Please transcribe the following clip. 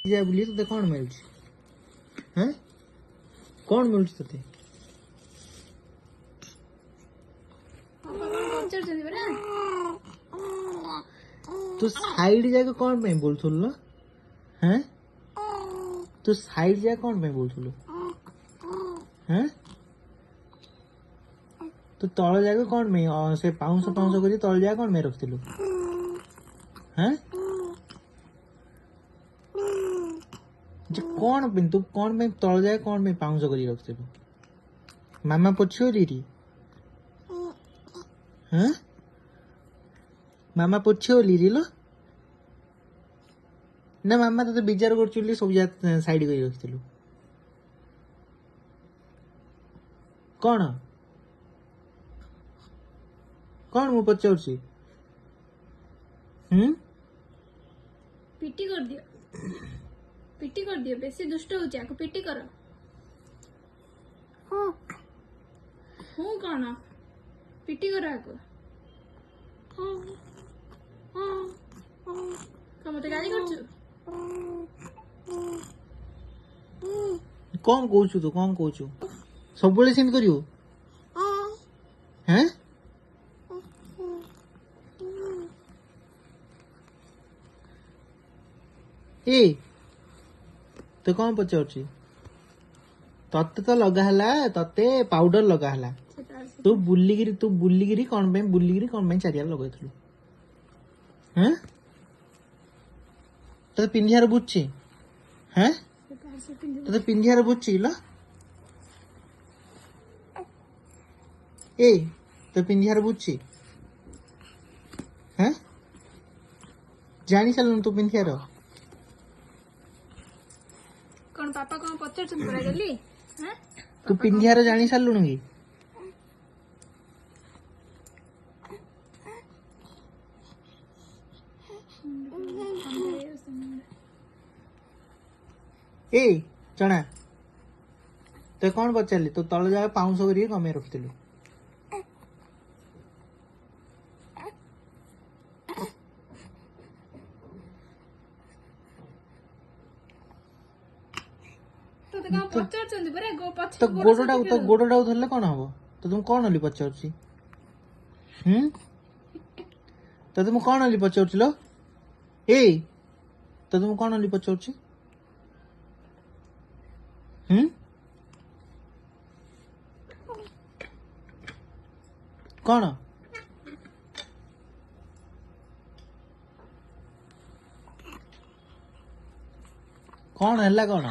जा बुली तो कौन मिलुछ हैं कौन मिलुछ तते तू साइड जाके कौन पे बोलथुल हैं तू साइड जा कौन पे बोलथुल हैं तू तळ जाके कौन में से पाउंस पाउंस करी तळ जा कौन में रखथिलु हैं जे कौन पे तू कौन में तळ जाए कौन में पाउंस करी रखथिलु मामा पुछियो रीरी हैं मामा पुछियो लीरी लो ना मामा तो विचार कर सब साइड कर रखिलु कौन कौन मु पचार पिटी कर दियो बेसी दुष्ट हो जाको पिटी करो हूँ कौन पिटी करो आको मते गाली करछु कौन कहू तो कौन कहू सब बेले सेंड करियो हैं ए तो कौन पचार तते तो लगा हला तते पाउडर लगा हला तू बुल्लीगिरी कौन पे चारिया लगैथलु हैं तो पिंधियार बुझछि हैं तो पिंधियार बुझछि ल ए तो पिंधियार बुझछि हैं जानी चलनु तू पिंधियार कौन पापा कौन पचार पड़ा गली हैं तू पिंधियार जानी चलनु की ए चना तो कौन पचारि तो तल जाए पाउंस कर कमे रखिलु तो गोड़टा धरले कौन हम तो तुम कौन होली पचार तो तुम कौन होली पचार लो ए तो तुम कौन होली पचार कौन कौन है कौन